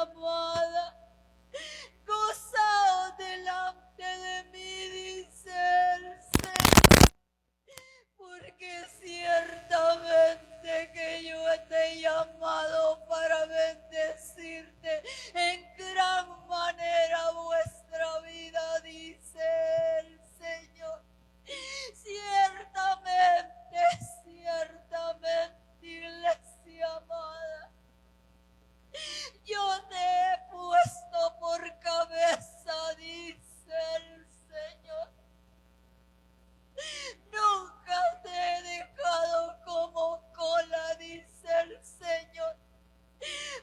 amada. Gozaos delante de mí, dice el Señor, porque ciertamente que yo te he llamado para bendecirte en gran manera vuestra vida, dice el Señor. Ciertamente, iglesia amada, yo te he puesto por cabeza, dice el Señor. Nunca te he dejado como cola, dice el Señor.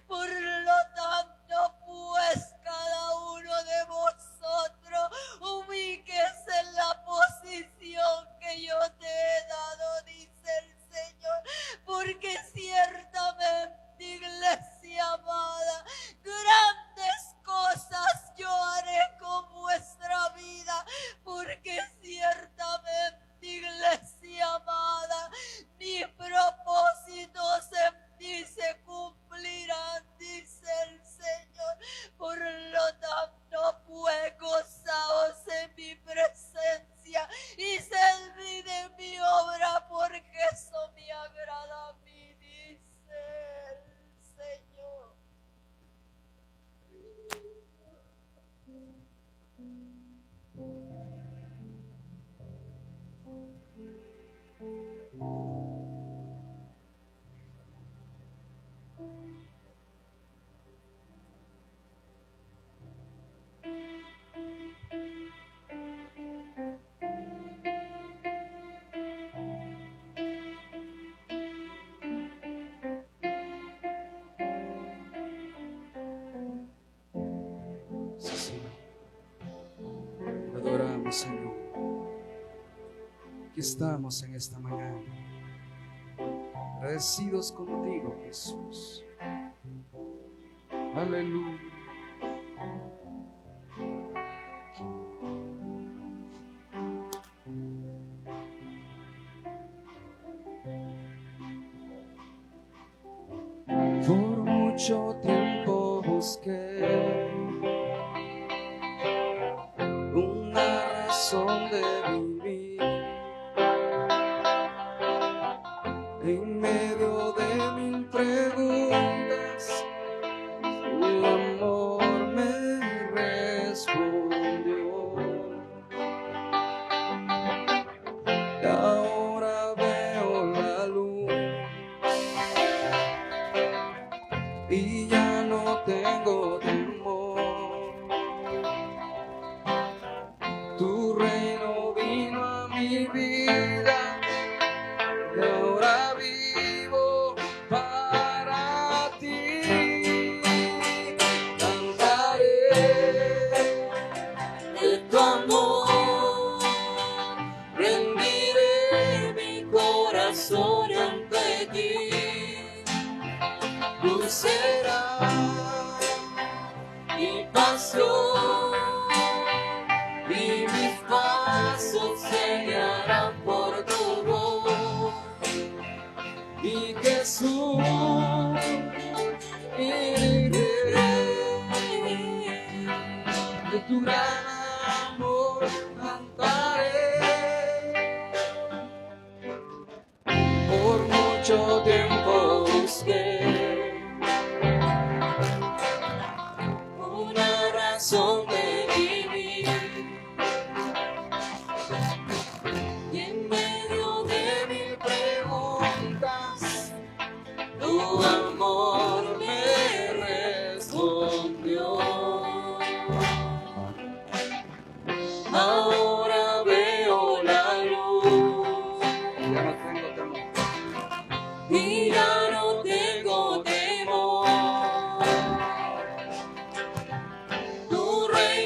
Por lo tanto, pues cada uno de vosotros ubíquese en la posición que yo te he dado, dice el Señor, porque ciertamente, iglesia amada, grandes cosas yo haré con vuestra vida, porque ciertamente, iglesia amada, mis propósitos en ti se cumplirán, dice el Señor. Por lo tanto, pues gozaos en mi presencia y servid de mi obra, porque eso me agrada a mí, dice el Señor. Sí, Señor. Te adoramos, Señor. Aquí estamos en esta mañana, agradecidos contigo, Jesús. Aleluya. Por mucho tiempo busqué una razón de vivir en medio de mil preguntas. Tu amor me respondió y ahora veo la luz y ya no tengo temor. Tu reino vino a mi vida y ahora vivo para ti. Cantaré de tu amor, rendiré mi corazón ante ti. Tú serás mi pasión y mis pasos se guiarán por tu voz. Y Jesús, iré de tu gran amor, cantaré. Por mucho tiempo busqué una razón de vivir y en medio de mil preguntas tu amor me respondió. Ahora veo la luz, ya no tengo temor y ya no tengo temor. Tu reino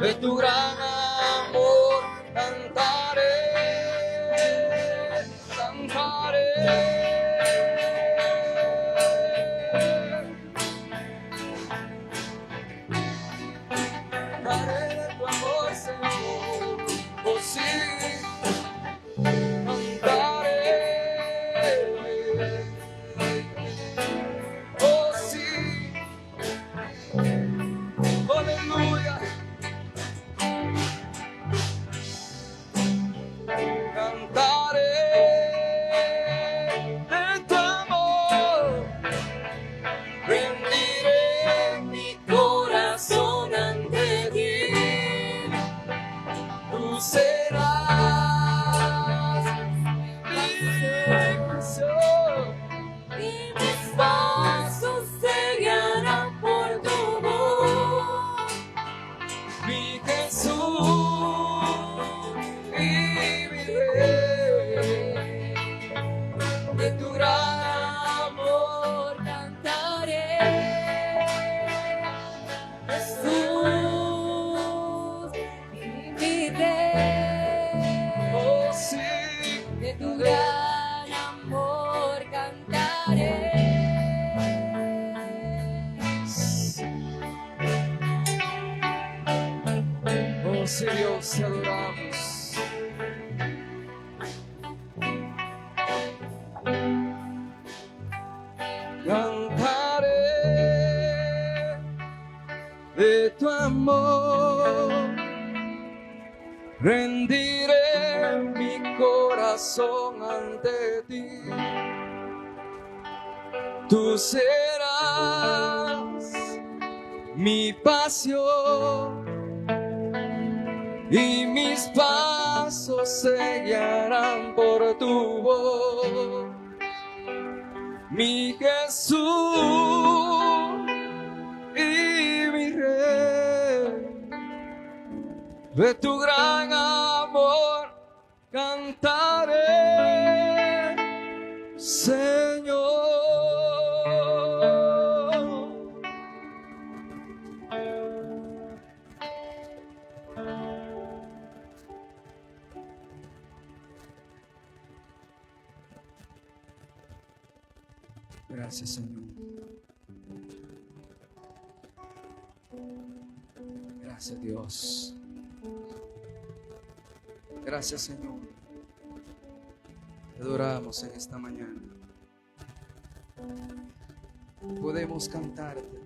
de tu gran amor cantaré, cantaré. Cantaré de tu amor, Señor, oh sí, cantaré, oh sí, aleluya. Cantaré de tu amor, rendiré mi corazón ante ti. Tú serás mi canción y mis pasos se guiarán por tu voz, mi Jesús y mi Rey. De tu gran amor cantaré, Jesús y mi Rey. Oh sí, de tu gran amor cantaré. Oh sí, Dios, te adoramos. Cantaré de tu amor, rendiré mi corazón ante ti. Tú serás mi pasión y mis pasos se guiarán por tu voz, mi Jesús y mi Rey. De tu gran amor cantaré, Señor. Gracias, Señor. Gracias, Dios. Gracias, Señor. Te adoramos en esta mañana. Podemos cantarte.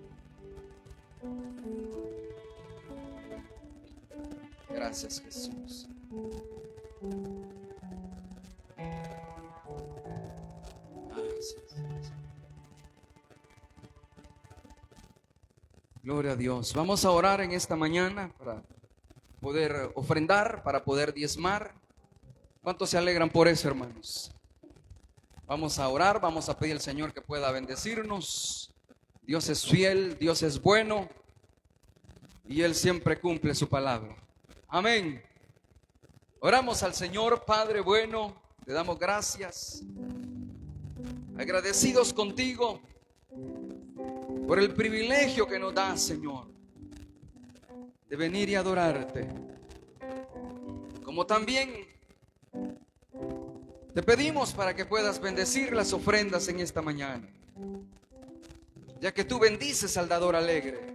Gracias, Jesús. Gracias. Gloria a Dios. Vamos a orar en esta mañana para poder ofrendar, para poder diezmar. ¿Cuántos se alegran por eso, hermanos? Vamos a orar, vamos a pedir al Señor que pueda bendecirnos. Dios es fiel, Dios es bueno y Él siempre cumple su palabra. Amén. Oramos al Señor. Padre bueno, te damos gracias, agradecidos contigo por el privilegio que nos das, Señor, de venir y adorarte. Como también te pedimos para que puedas bendecir las ofrendas en esta mañana, ya que tú bendices al dador alegre.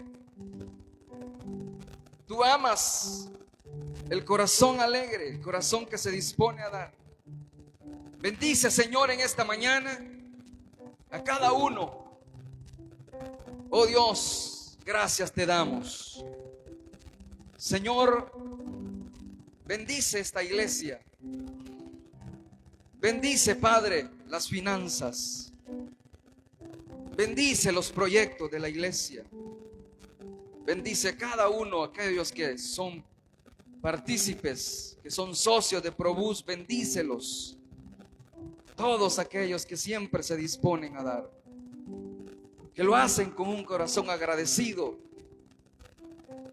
Tú amas el corazón alegre, el corazón que se dispone a dar. Bendice, Señor, en esta mañana a cada uno. Oh Dios, gracias te damos. Señor, bendice esta iglesia. Bendice, Padre, las finanzas. Bendice los proyectos de la iglesia. Bendice cada uno, aquellos que son partícipes, que son socios de Probús, bendícelos. Todos aquellos que siempre se disponen a dar, que lo hacen con un corazón agradecido.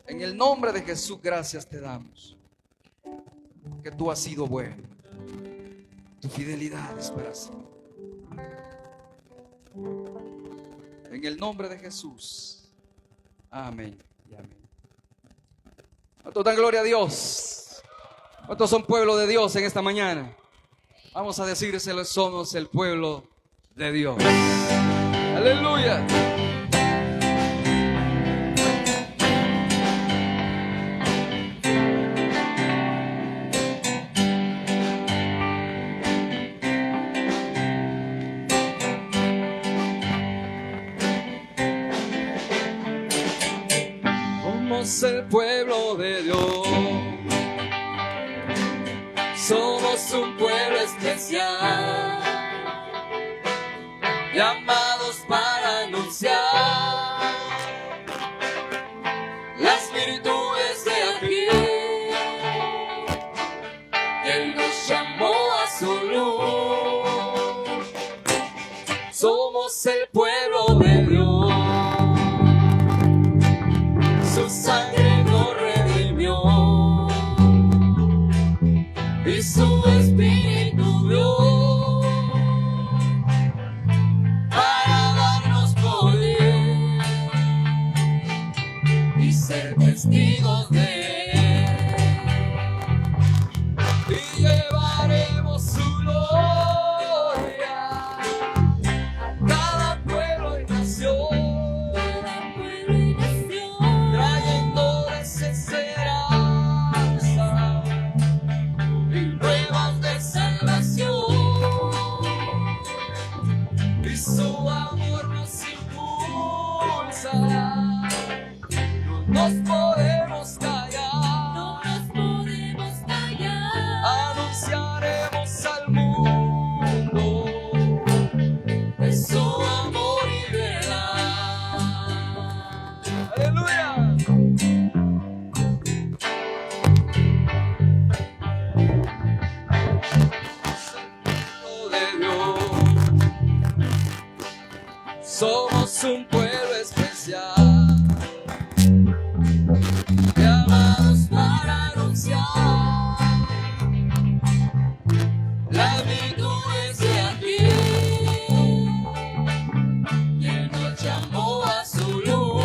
En el nombre de Jesús, gracias te damos, que tú has sido bueno, tu fidelidad es para siempre. En el nombre de Jesús, amén y amén. ¿Cuántos dan gloria a Dios? ¿Cuántos son pueblo de Dios en esta mañana? Vamos a decírselo, somos el pueblo de Dios. Aleluya. Somos el pueblo de Dios. Somos un pueblo especial, llamados para anunciar las virtudes de aquel que nos llamó a su luz. Somos el pueblo de Dios, su sangre nos redimió y su espíritu dio para darnos poder y ser testigos de él, y llevaremos su gloria a cada pueblo y nación, trayendo desesperanza y pruebas de salvación, y su amor nos impulsa. No nos podemos callar, No nos podemos callar. anunciaremos al mundo de su amor y verdad. Aleluya. De Dios, somos un pueblo especial, llamados para anunciar las virtudes de aquel quien nos llamó a su luz.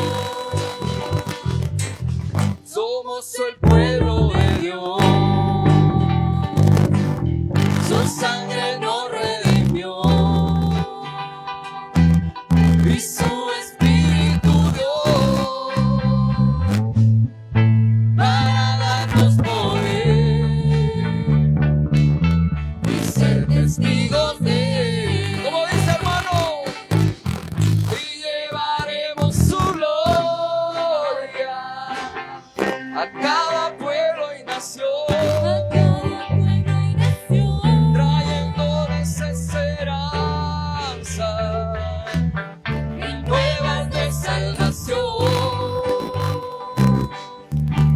Somos el pueblo de Dios, su sangre nos redimió y su espíritu dio para darnos poder y ser testigos de él. Como dice, hermano, y llevaremos su gloria a cada pueblo y nación, trayendo desesperanza y nuevas de salvación,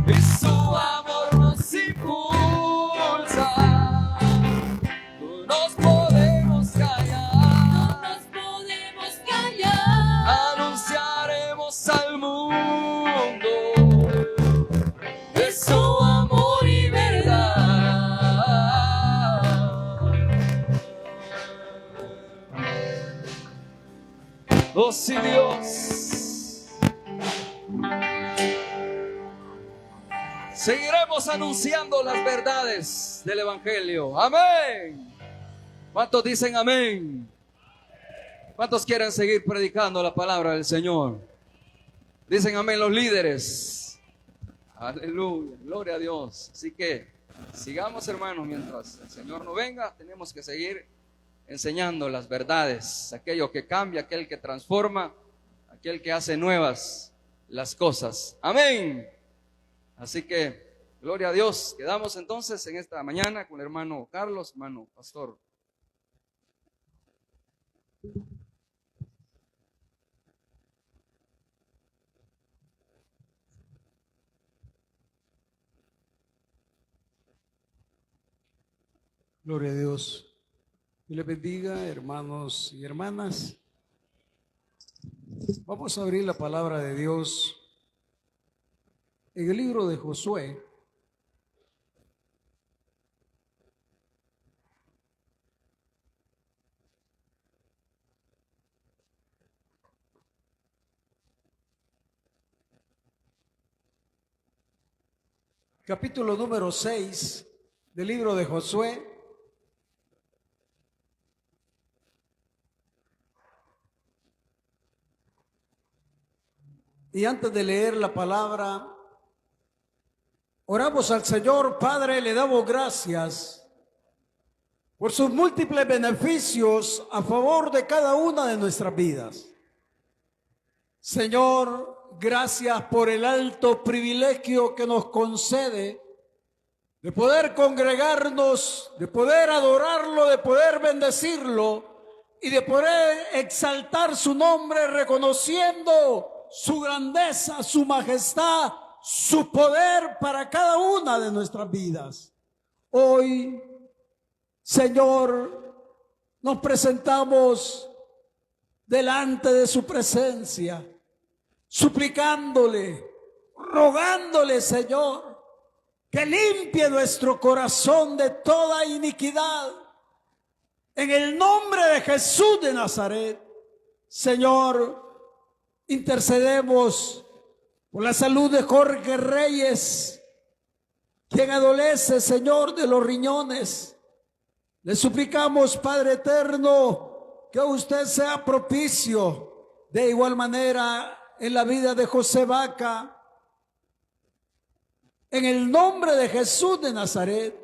y su amor nos impulsa. No nos podemos callar, anunciaremos al mundo de su amor y verdad. Oh sí, Dios, seguiremos anunciando las verdades del Evangelio. Amén. ¿Cuántos dicen amén? ¿Cuántos quieren seguir predicando la palabra del Señor? Dicen amén los líderes. Aleluya, gloria a Dios. Así que sigamos, hermanos, mientras el Señor no venga, tenemos que seguir enseñando las verdades, aquello que cambia, aquel que transforma, aquel que hace nuevas las cosas. Amén. Así que, gloria a Dios. Quedamos entonces en esta mañana con el hermano Carlos, hermano pastor. Gloria a Dios. Y le bendiga, hermanos y hermanas. Vamos a abrir la palabra de Dios en el libro de Josué. capítulo número 6 del libro de Josué. Y antes de leer la palabra, oramos al Señor. Padre, le damos gracias por sus múltiples beneficios a favor de cada una de nuestras vidas. Señor, gracias por el alto privilegio que nos concede de poder congregarnos, de poder adorarlo, de poder bendecirlo y de poder exaltar su nombre reconociendo su grandeza, su majestad, su poder para cada una de nuestras vidas. Hoy, Señor, nos presentamos delante de su presencia, suplicándole, rogándole, Señor, que limpie nuestro corazón de toda iniquidad. En el nombre de Jesús de Nazaret, Señor, intercedemos por la salud de Jorge Reyes, quien adolece, Señor, de los riñones. Le suplicamos, Padre eterno, que usted sea propicio de igual manera en la vida de José Vaca. En el nombre de Jesús de Nazaret,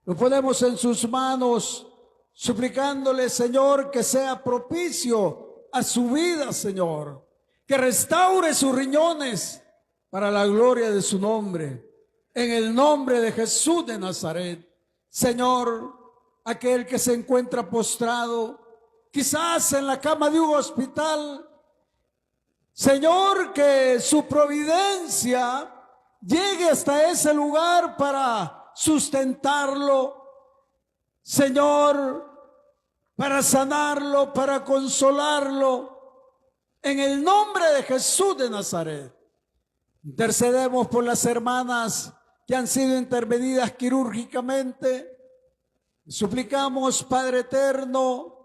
lo ponemos en sus manos, suplicándole, Señor, que sea propicio a su vida, Señor, que restaure sus riñones para la gloria de su nombre. En el nombre de Jesús de Nazaret, Señor, aquel que se encuentra postrado, quizás en la cama de un hospital, Señor, que su providencia llegue hasta ese lugar para sustentarlo, Señor, para sanarlo, para consolarlo, en el nombre de Jesús de Nazaret. Intercedemos por las hermanas que han sido intervenidas quirúrgicamente. Suplicamos, Padre eterno,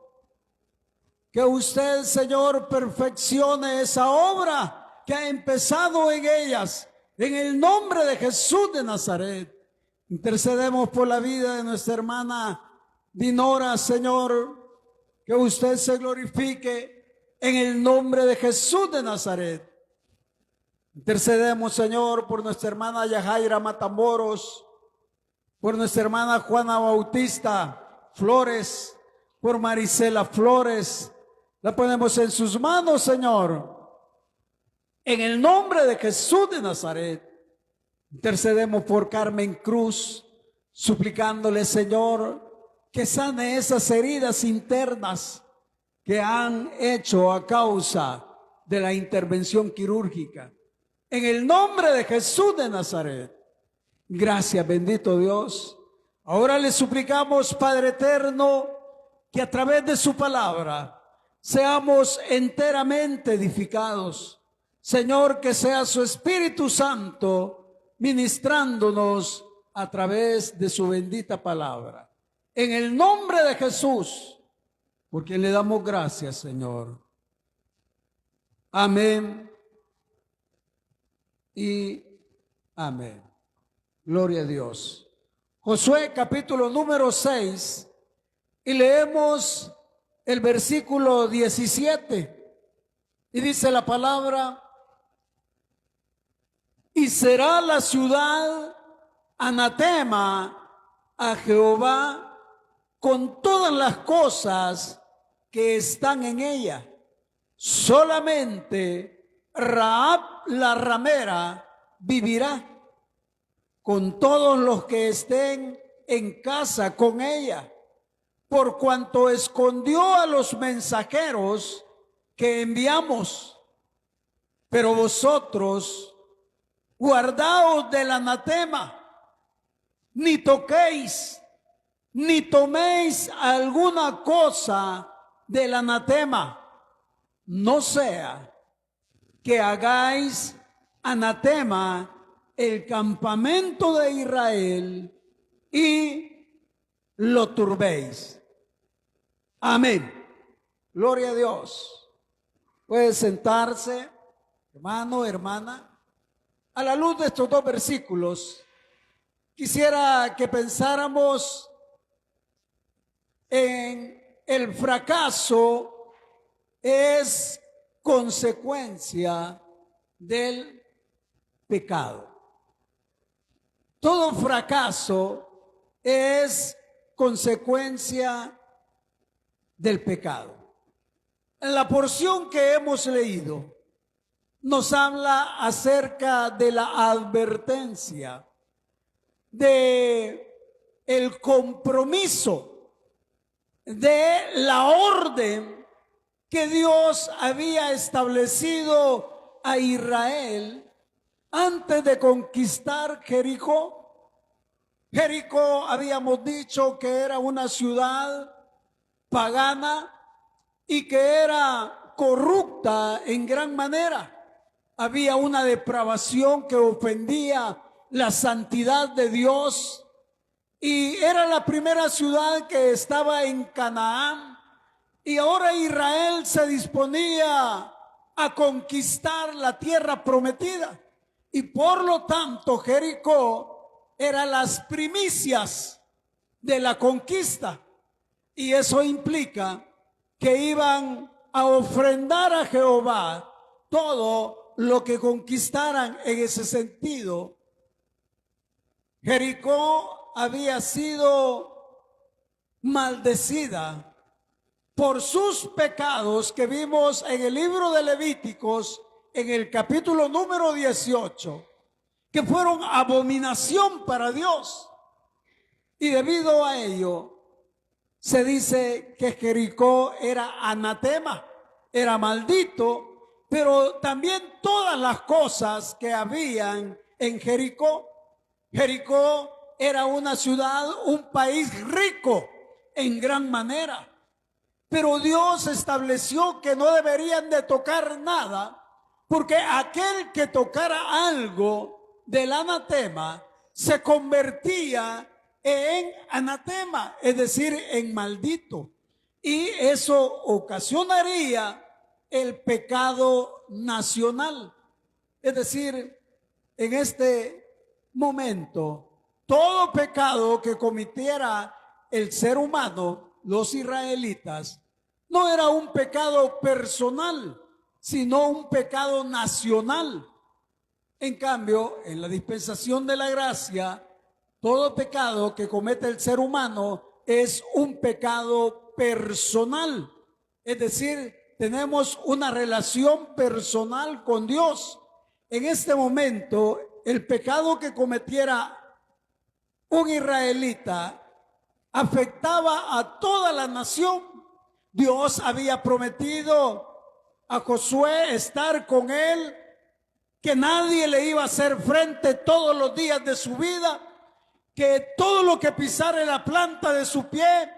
que usted, Señor, perfeccione esa obra que ha empezado en ellas, en el nombre de Jesús de Nazaret. Intercedemos por la vida de nuestra hermana Dinora, Señor, que usted se glorifique en el nombre de Jesús de Nazaret. Intercedemos, Señor, por nuestra hermana Yajaira Matamoros, por nuestra hermana Juana Bautista Flores, por Marisela Flores. La ponemos en sus manos, Señor, en el nombre de Jesús de Nazaret. Intercedemos por Carmen Cruz, suplicándole, Señor, que sane esas heridas internas que han hecho a causa de la intervención quirúrgica. En el nombre de Jesús de Nazaret. Gracias, bendito Dios. Ahora le suplicamos, Padre eterno, que a través de su palabra seamos enteramente edificados. Señor, que sea su Espíritu Santo ministrándonos a través de su bendita palabra. En el nombre de Jesús, por quien le damos gracias, Señor. Amén y amén. Gloria a Dios. Josué capítulo número 6 y leemos el versículo 17 y dice la palabra: y será la ciudad anatema a Jehová con todas las cosas que están en ella. Solamente Rahab la ramera vivirá, con todos los que estén en casa con ella, por cuanto escondió a los mensajeros que enviamos. Pero vosotros guardaos del anatema, ni toquéis, ni toméis alguna cosa del anatema, no sea que hagáis anatema el campamento de Israel y lo turbéis. Amén. Gloria a Dios. Puede sentarse, hermano, hermana. A la luz de estos dos versículos, quisiera que pensáramos en el fracaso es consecuencia del pecado. Todo fracaso es consecuencia del pecado. En la porción que hemos leído nos habla acerca de la advertencia, de el compromiso, de la orden que Dios había establecido a Israel antes de conquistar Jericó. Jericó, habíamos dicho que era una ciudad pagana y que era corrupta en gran manera. Había una depravación que ofendía la santidad de Dios y era la primera ciudad que estaba en Canaán, y ahora Israel se disponía a conquistar la tierra prometida, y por lo tanto Jericó era las primicias de la conquista, y eso implica que iban a ofrendar a Jehová todo lo que conquistaran. En ese sentido, Jericó había sido maldecida por sus pecados que vimos en el libro de Levíticos, en el capítulo número 18, que fueron abominación para Dios. Y debido a ello, se dice que Jericó era anatema, era maldito, pero también todas las cosas que habían en Jericó. Jericó era una ciudad, un país rico en gran manera, pero Dios estableció que no deberían de tocar nada, porque aquel que tocara algo del anatema se convertía en anatema, es decir, en maldito, y eso ocasionaría el pecado nacional. Es decir, en este momento, todo pecado que cometiera el ser humano, los israelitas, no era un pecado personal, sino un pecado nacional. En cambio, en la dispensación de la gracia, todo pecado que comete el ser humano es un pecado personal. Es decir, tenemos una relación personal con Dios. En este momento, el pecado que cometiera un israelita afectaba a toda la nación. Dios había prometido a Josué estar con él, que nadie le iba a hacer frente todos los días de su vida, que todo lo que pisara en la planta de su pie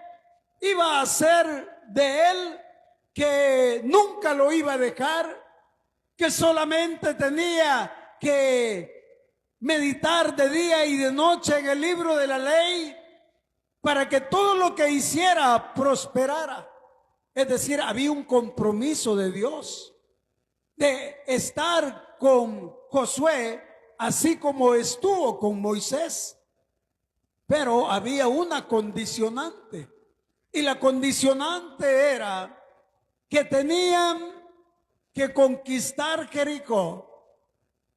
iba a ser de él, que nunca lo iba a dejar, que solamente tenía que meditar de día y de noche en el libro de la ley para que todo lo que hiciera prosperara. Es decir, había un compromiso de Dios de estar con Josué, así como estuvo con Moisés. Pero había una condicionante, y la condicionante era que tenían que conquistar Jericó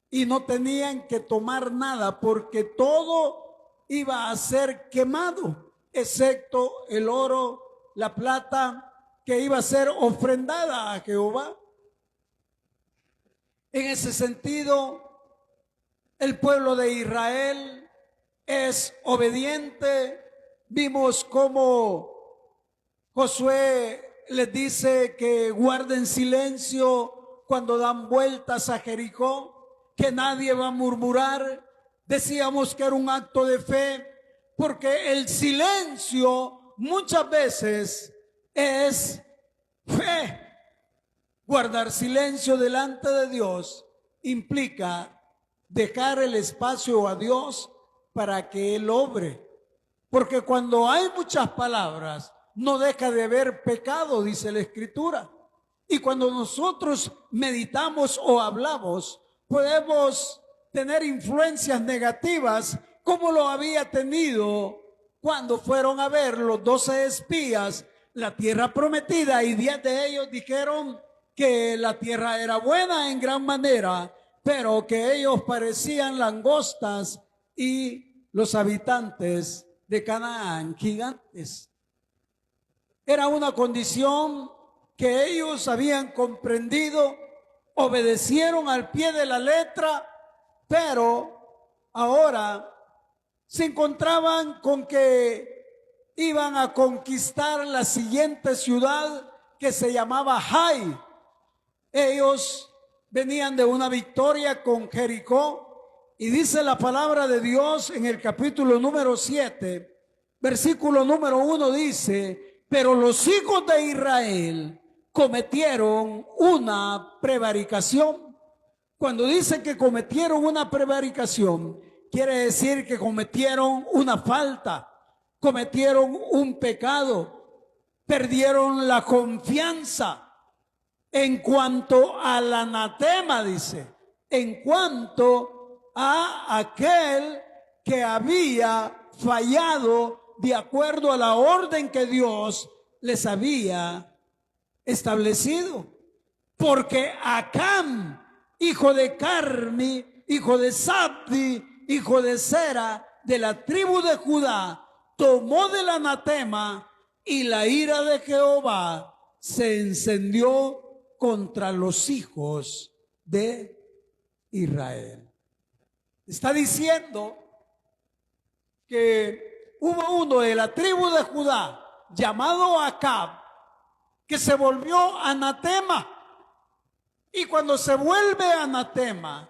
y no tenían que tomar nada, porque todo iba a ser quemado, excepto el oro, la plata, que iba a ser ofrendada a Jehová. En ese sentido, el pueblo de Israel es obediente. Vimos cómo Josué les dice que guarden silencio cuando dan vueltas a Jericó, que nadie va a murmurar. Decíamos que era un acto de fe, porque el silencio muchas veces es fe. Guardar silencio delante de Dios implica dejar el espacio a Dios para que Él obre. Porque cuando hay muchas palabras, no deja de haber pecado, dice la Escritura. Y cuando nosotros meditamos o hablamos, podemos tener influencias negativas como lo había tenido cuando fueron a ver los 12 espías la tierra prometida, y 10 de ellos dijeron que la tierra era buena en gran manera, pero que ellos parecían langostas y los habitantes de Canaán gigantes. Era una condición que ellos habían comprendido, obedecieron al pie de la letra, pero ahora se encontraban con que iban a conquistar la siguiente ciudad, que se llamaba Jai. Ellos venían de una victoria con Jericó, y dice la palabra de Dios en el capítulo número 7, versículo número 1, dice: pero los hijos de Israel cometieron una prevaricación. Cuando dice que cometieron una prevaricación, quiere decir que cometieron una falta, cometieron un pecado, perdieron la confianza en cuanto al anatema, dice, en cuanto a aquel que había fallado de acuerdo a la orden que Dios les había establecido. Porque Acán, hijo de Carmi, hijo de Sabdi, hijo de Sera, de la tribu de Judá, tomó del anatema, y la ira de Jehová se encendió contra los hijos de Israel. Está diciendo que hubo uno de la tribu de Judá llamado Acab, que se volvió anatema, y cuando se vuelve anatema,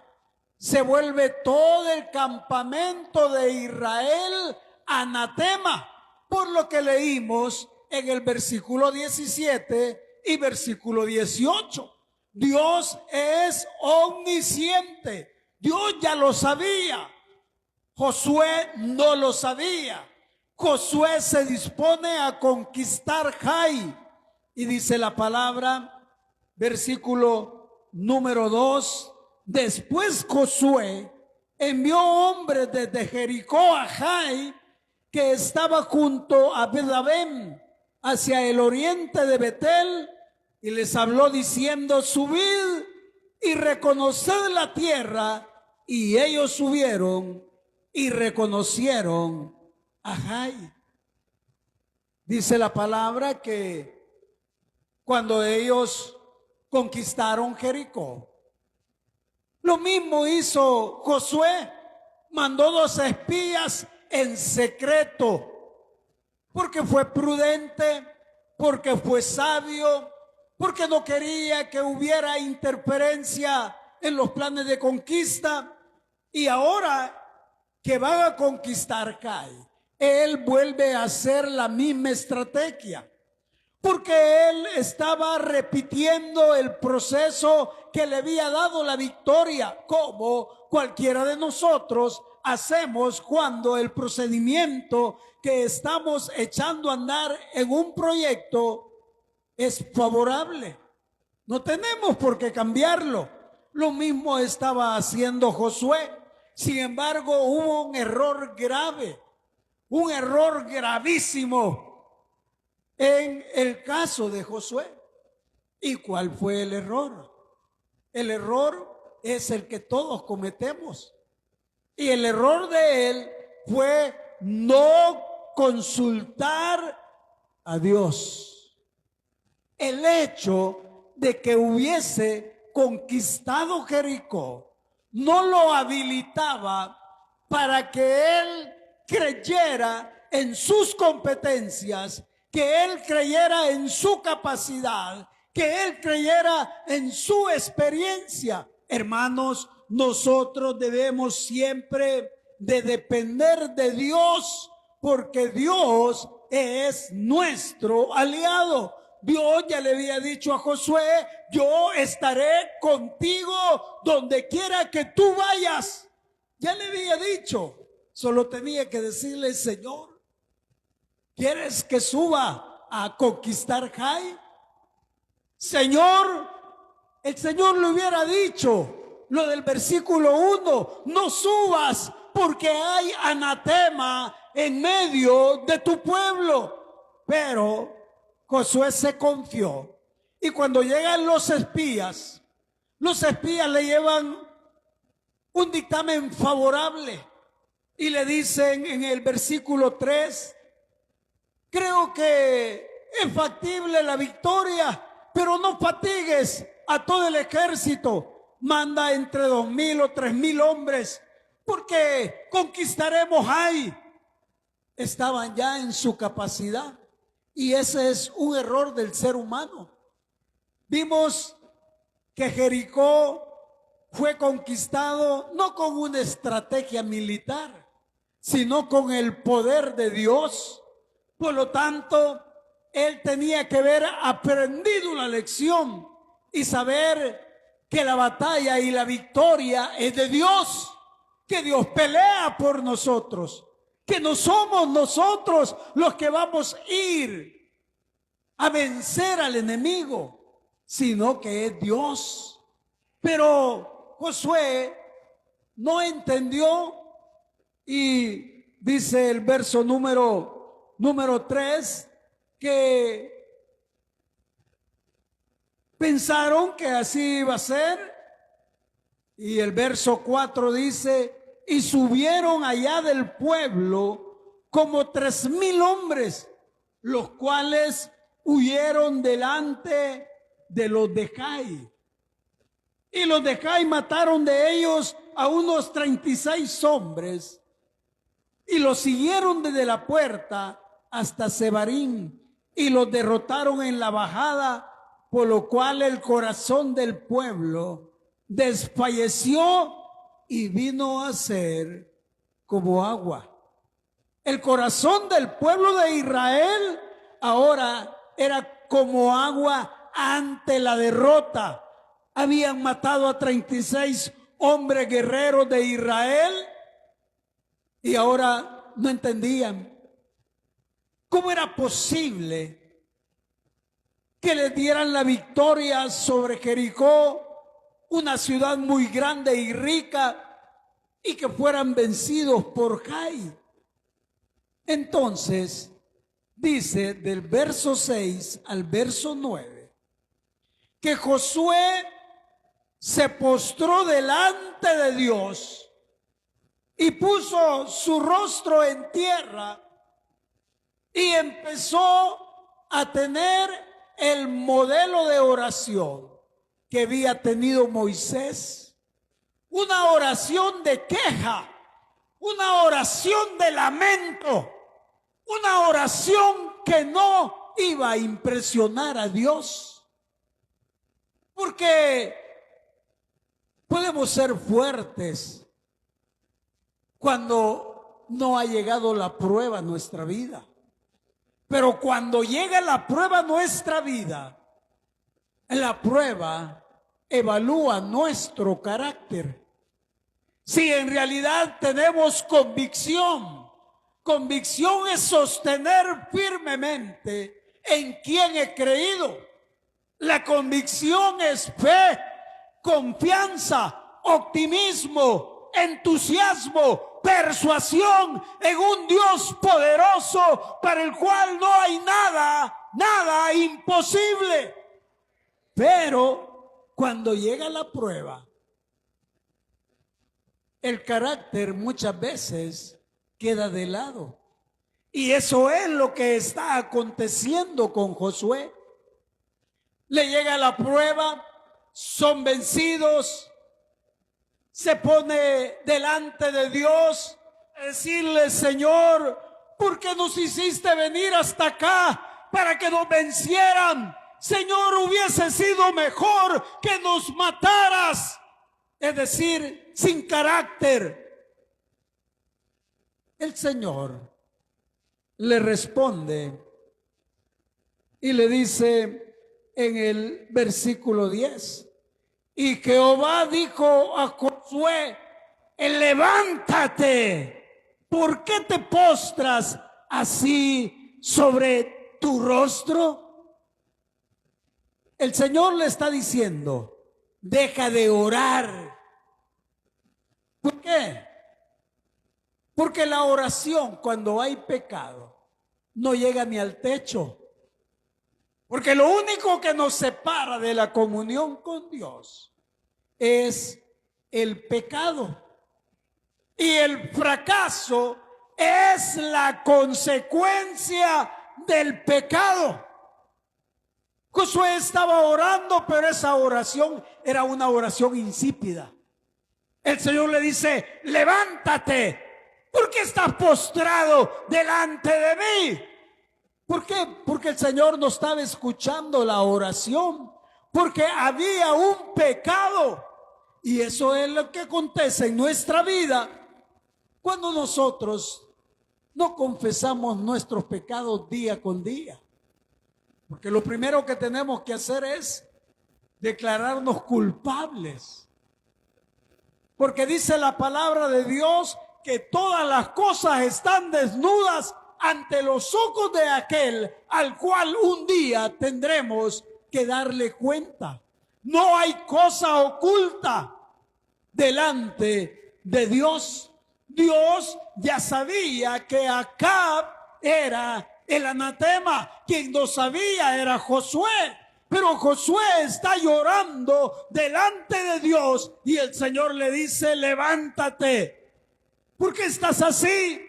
se vuelve todo el campamento de Israel anatema, por lo que leímos en el versículo 17 y versículo 18. Dios es omnisciente. Dios ya lo sabía. Josué no lo sabía. Josué se dispone a conquistar Jai, y dice la palabra, versículo número 2: después Josué envió hombres desde Jericó a Jai, que estaba junto a Bedabem, hacia el oriente de Betel, y les habló diciendo: subid y reconoced la tierra. Y ellos subieron y reconocieron a Jai. Dice la palabra que cuando ellos conquistaron Jericó, lo mismo hizo Josué. Mandó 2 espías en secreto, porque fue prudente, porque fue sabio, porque no quería que hubiera interferencia en los planes de conquista. Y ahora que van a conquistar Jai, él vuelve a hacer la misma estrategia, porque él estaba repitiendo el proceso que le había dado la victoria, como cualquiera de nosotros hacemos cuando el procedimiento que estamos echando a andar en un proyecto es favorable. No tenemos por qué cambiarlo. Lo mismo estaba haciendo Josué. Sin embargo, hubo un error grave, un error gravísimo en el caso de Josué. ¿Y cuál fue el error? El error es el que todos cometemos. Y el error de él fue no consultar a Dios. El hecho de que hubiese conquistado Jericó no lo habilitaba para que él creyera en sus competencias, que él creyera en su capacidad, que él creyera en su experiencia. Hermanos, nosotros debemos siempre de depender de Dios, porque Dios es nuestro aliado. Dios ya le había dicho a Josué: yo estaré contigo donde quiera que tú vayas. Ya le había dicho, solo tenía que decirle: Señor, ¿quieres que suba a conquistar Jai? Señor, el Señor le hubiera dicho lo del versículo 1: no subas, porque hay anatema en medio de tu pueblo. Pero Josué se confió. Y cuando llegan los espías le llevan un dictamen favorable y le dicen en el versículo 3, creo que es factible la victoria, pero no fatigues a todo el ejército, manda entre 2,000 o 3,000 hombres, porque conquistaremos ahí. Estaban ya en su capacidad, y ese es un error del ser humano. Vimos que Jericó fue conquistado no con una estrategia militar, sino con el poder de Dios. Por lo tanto, él tenía que haber aprendido la lección y saber que la batalla y la victoria es de Dios, que Dios pelea por nosotros, que no somos nosotros los que vamos a ir a vencer al enemigo, sino que es Dios. Pero Josué no entendió, y dice el verso número 3 que pensaron que así iba a ser, y el verso 4 dice, y subieron allá del pueblo como 3,000 hombres, los cuales huyeron delante de los de Jai. Y los de Jai mataron de ellos a unos 36 hombres y los siguieron desde la puerta hasta Sebarim y los derrotaron en la bajada, por lo cual el corazón del pueblo desfalleció y vino a ser como agua. El corazón del pueblo de Israel ahora era como agua ante la derrota. Habían matado a 36 hombres guerreros de Israel y ahora no entendían cómo era posible que les dieran la victoria sobre Jericó, una ciudad muy grande y rica, y que fueran vencidos por Jai. Entonces, dice del verso 6 al verso 9, que Josué se postró delante de Dios y puso su rostro en tierra y empezó a tener el modelo de oración que había tenido Moisés. Una oración de queja, una oración de lamento, una oración que no iba a impresionar a Dios. Porque podemos ser fuertes cuando no ha llegado la prueba a nuestra vida. Pero cuando llega la prueba a nuestra vida, la prueba evalúa nuestro carácter. Si en realidad tenemos convicción, convicción es sostener firmemente en quien he creído. La convicción es fe, confianza, optimismo, entusiasmo, persuasión en un Dios poderoso para el cual no hay nada imposible. Pero cuando llega la prueba, el carácter muchas veces queda de lado. Y eso es lo que está aconteciendo con Josué. Le llega la prueba, son vencidos, se pone delante de Dios a decirle: Señor, ¿por qué nos hiciste venir hasta acá para que nos vencieran? Señor, hubiese sido mejor que nos mataras. Es decir, sin carácter. El Señor le responde y le dice en el versículo 10, y Jehová dijo a Josué: levántate, ¿por qué te postras así sobre tu rostro? El Señor le está diciendo: deja de orar. ¿Por qué? Porque la oración, cuando hay pecado, no llega ni al techo. Porque lo único que nos separa de la comunión con Dios es el pecado. Y el fracaso es la consecuencia del pecado. Josué estaba orando, pero esa oración era una oración insípida. El Señor le dice: levántate, ¿por qué estás postrado delante de mí? ¿Por qué? Porque el Señor no estaba escuchando la oración, porque había un pecado. Y eso es lo que acontece en nuestra vida cuando nosotros no confesamos nuestros pecados día con día. Porque lo primero que tenemos que hacer es declararnos culpables. Porque dice la palabra de Dios que todas las cosas están desnudas ante los ojos de aquel al cual un día tendremos que darle cuenta. No hay cosa oculta delante de Dios. Dios ya sabía que Acab era el anatema. Quien no sabía era Josué. Pero Josué está llorando delante de Dios y el Señor le dice: levántate. ¿Por qué estás así?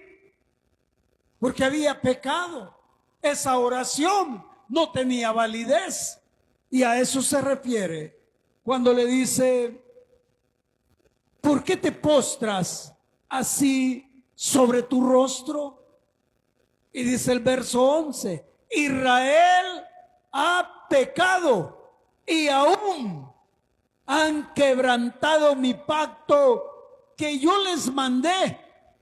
Porque había pecado. Esa oración no tenía validez. Y a eso se refiere cuando le dice: ¿por qué te postras así sobre tu rostro? Y dice el verso 11: Israel ha pecado y aún han quebrantado mi pacto que yo les mandé.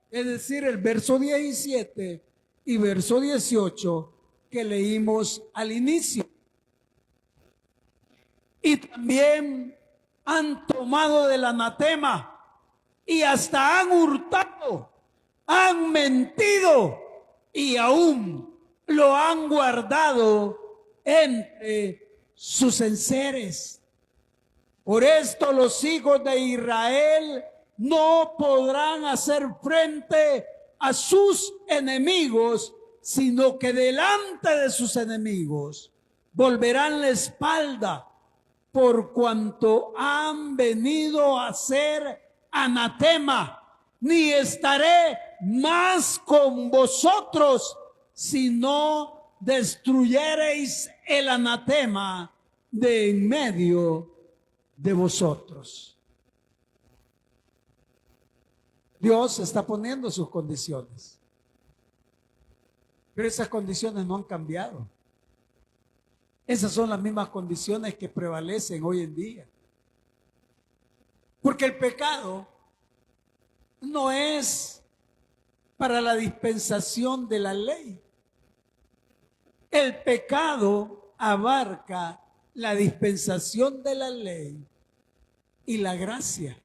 Es decir, el verso 17 y verso 18 que leímos al inicio. Y también han tomado del anatema y hasta han hurtado, han mentido y aún lo han guardado entre sus enseres. Por esto los hijos de Israel no podrán hacer frente a sus enemigos, sino que delante de sus enemigos volverán la espalda, por cuanto han venido a ser anatema. Ni estaré más con vosotros si no destruyereis el anatema de en medio de vosotros. Dios está poniendo sus condiciones, pero esas condiciones no han cambiado. Esas son las mismas condiciones que prevalecen hoy en día. Porque el pecado no es para la dispensación de la ley. El pecado abarca la dispensación de la ley y la gracia.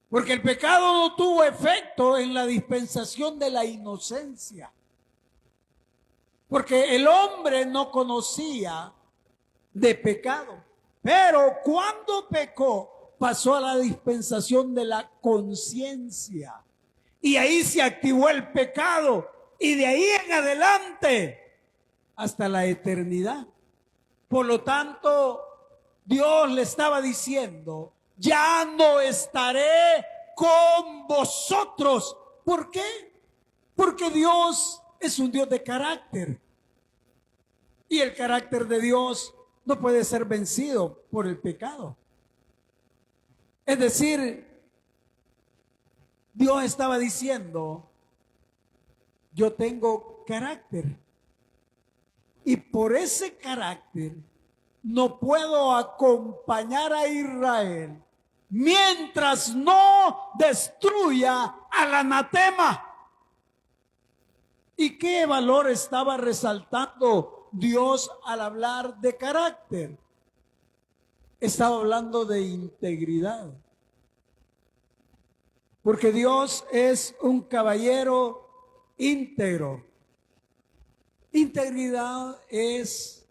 Porque el pecado no tuvo efecto en la dispensación de la inocencia. Porque el hombre no conocía de pecado. Pero cuando pecó, pasó a la dispensación de la conciencia. Y ahí se activó el pecado. Y de ahí en adelante, hasta la eternidad. Por lo tanto, Dios le estaba diciendo: ya no estaré con vosotros. ¿Por qué? Porque Dios es un Dios de carácter. Y el carácter de Dios no puede ser vencido por el pecado. Es decir, Dios estaba diciendo: yo tengo carácter. Y por ese carácter no puedo acompañar a Israel mientras no destruya al anatema. ¿Y qué valor estaba resaltando Dios al hablar de carácter? Estaba hablando de integridad. Porque Dios es un caballero íntegro. Integridad es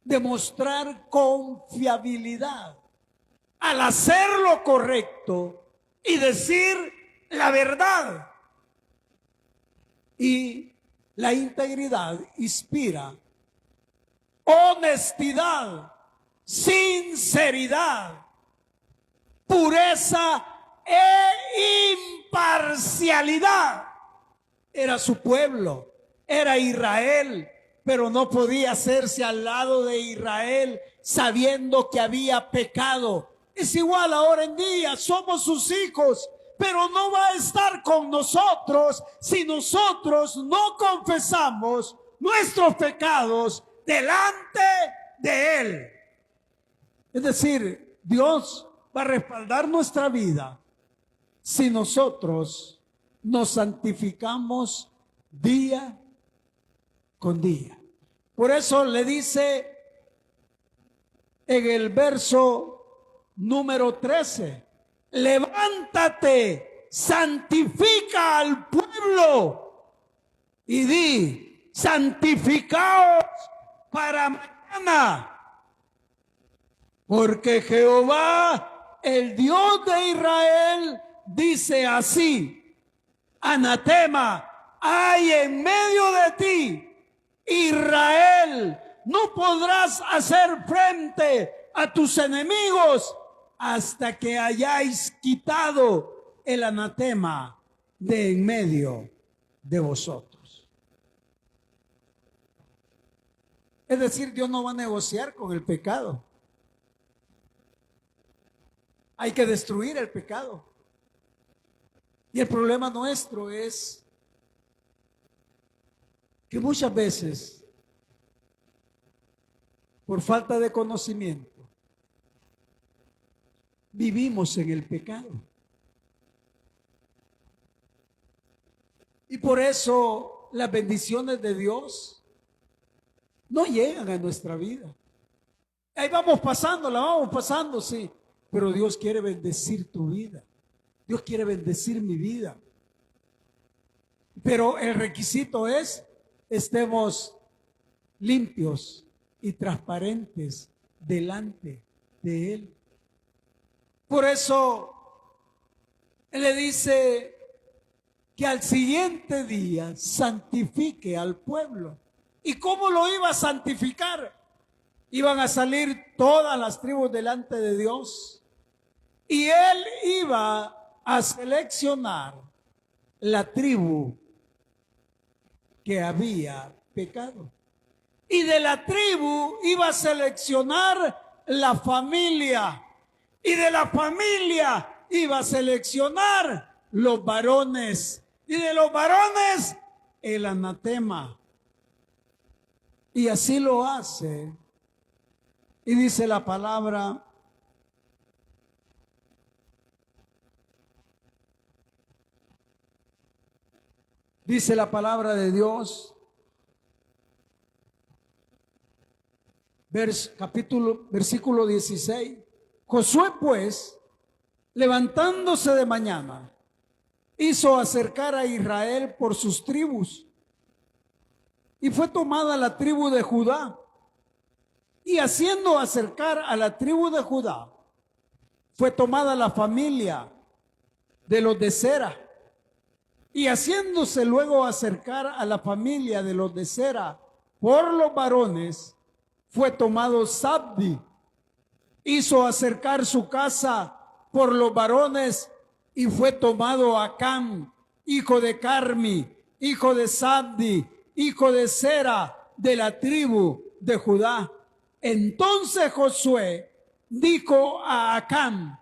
demostrar confiabilidad al hacer lo correcto y decir la verdad. Y la integridad inspira honestidad, sinceridad, pureza e imparcialidad. Era su pueblo, era Israel, pero no podía hacerse al lado de Israel sabiendo que había pecado. Es igual ahora en día, somos sus hijos, pero no va a estar con nosotros si nosotros no confesamos nuestros pecados delante de Él. Es decir, Dios va a respaldar nuestra vida si nosotros nos santificamos día con día. Por eso le dice en el verso número 13, levántate, santifica al pueblo y di, santificaos para mañana, porque Jehová, el Dios de Israel, dice así, anatema hay en medio de ti, Israel, no podrás hacer frente a tus enemigos hasta que hayáis quitado el anatema de en medio de vosotros. Es decir, Dios no va a negociar con el pecado. Hay que destruir el pecado. Y el problema nuestro es que muchas veces, por falta de conocimiento, vivimos en el pecado. Y por eso las bendiciones de Dios no llegan a nuestra vida. Ahí vamos pasando, sí. Pero Dios quiere bendecir tu vida. Dios quiere bendecir mi vida. Pero el requisito es, estemos limpios y transparentes delante de Él. Por eso Él le dice que al siguiente día santifique al pueblo. ¿Y cómo lo iba a santificar? Iban a salir todas las tribus delante de Dios y Él iba a seleccionar la tribu que había pecado. Y de la tribu iba a seleccionar la familia. Y de la familia iba a seleccionar los varones. Y de los varones el anatema. Y así lo hace. Y dice la palabra, dice la palabra de Dios, versículo 16. Josué pues, levantándose de mañana, hizo acercar a Israel por sus tribus. Y fue tomada la tribu de Judá. Y haciendo acercar a la tribu de Judá, fue tomada la familia de los de Sera. Y haciéndose luego acercar a la familia de los de Sera por los varones, fue tomado Zabdi. Hizo acercar su casa por los varones y fue tomado Acán, hijo de Carmi, hijo de Zabdi, hijo de Sera, de la tribu de Judá. Entonces Josué dijo a Acán,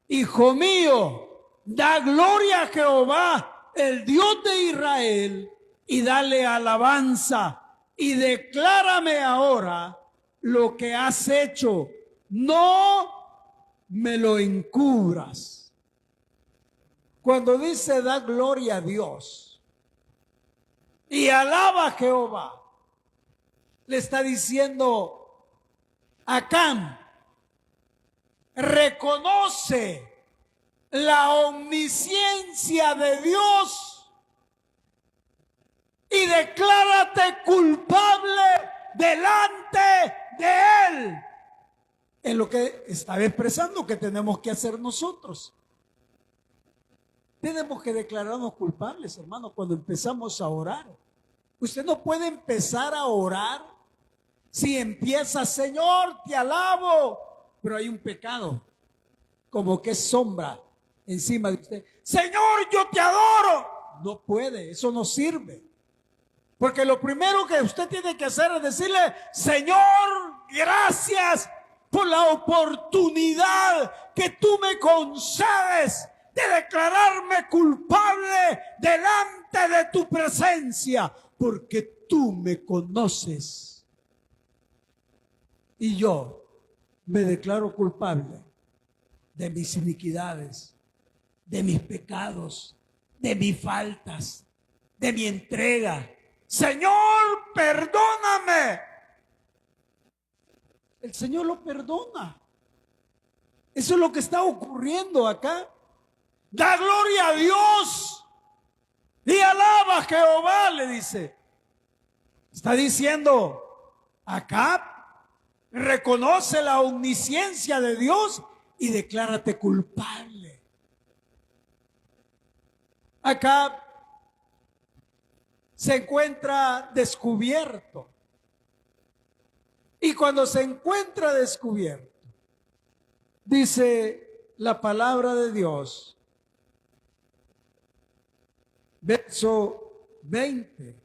hijo mío, da gloria a Jehová, el Dios de Israel, y dale alabanza, y declárame ahora lo que has hecho. No me lo encubras. Cuando dice da gloria a Dios y alaba a Jehová, le está diciendo, Acán, reconoce la omnisciencia de Dios y declárate culpable delante de Él. Es lo que estaba expresando que tenemos que hacer nosotros. tenemos que declararnos culpables, hermano, cuando empezamos a orar. Usted no puede empezar a orar si empieza, Señor, te alabo, pero hay un pecado, como que es sombra encima de usted. Señor, yo te adoro. No puede, eso no sirve. Porque lo primero que usted tiene que hacer es decirle, Señor, gracias por la oportunidad que tú me concedes de declararme culpable delante de tu presencia, porque tú me conoces. Y yo me declaro culpable de mis iniquidades, de mis pecados, de mis faltas, de mi entrega. Señor, perdóname. El Señor lo perdona. Eso es lo que está ocurriendo acá. Da gloria a Dios y alaba a Jehová, le dice. Está diciendo, acá reconoce la omnisciencia de Dios y declárate culpable. Acá se encuentra descubierto. Y cuando se encuentra descubierto, dice la palabra de Dios, verso 20.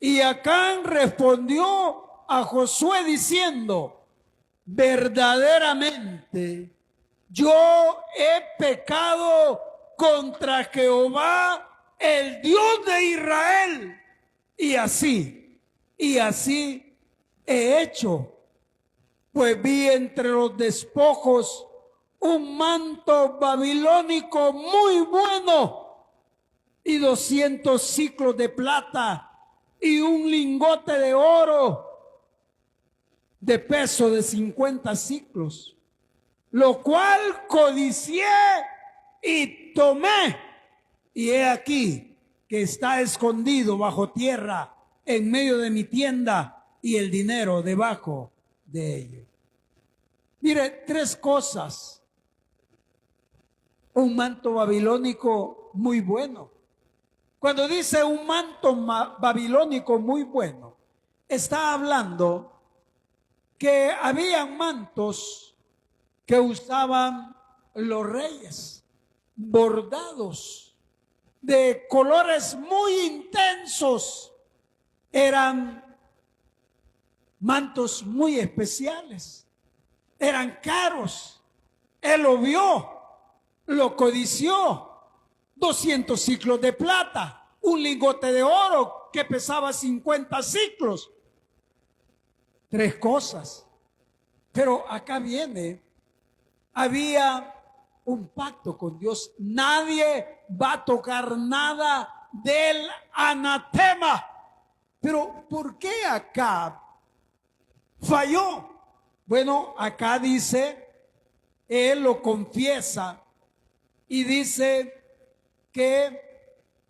Y Acán respondió a Josué diciendo, verdaderamente yo he pecado contra Jehová, el Dios de Israel, y así he hecho. Pues vi entre los despojos un manto babilónico muy bueno y 200 siclos de plata y un lingote de oro de peso de 50 siclos, lo cual codicié y tomé, y he aquí que está escondido bajo tierra en medio de mi tienda y el dinero debajo de ello. Mire, 3 cosas. Un manto babilónico muy bueno. Cuando dice un manto babilónico muy bueno, está hablando que habían mantos que usaban los reyes, bordados de colores muy intensos. Eran mantos muy especiales. Eran caros. Él lo vio, lo codició. 200 siclos de plata, un lingote de oro que pesaba 50 siclos. 3 cosas. Pero acá viene, había un pacto con Dios. Nadie va a tocar nada del anatema. Pero ¿por qué acá falló? Bueno, acá dice, él lo confiesa y dice que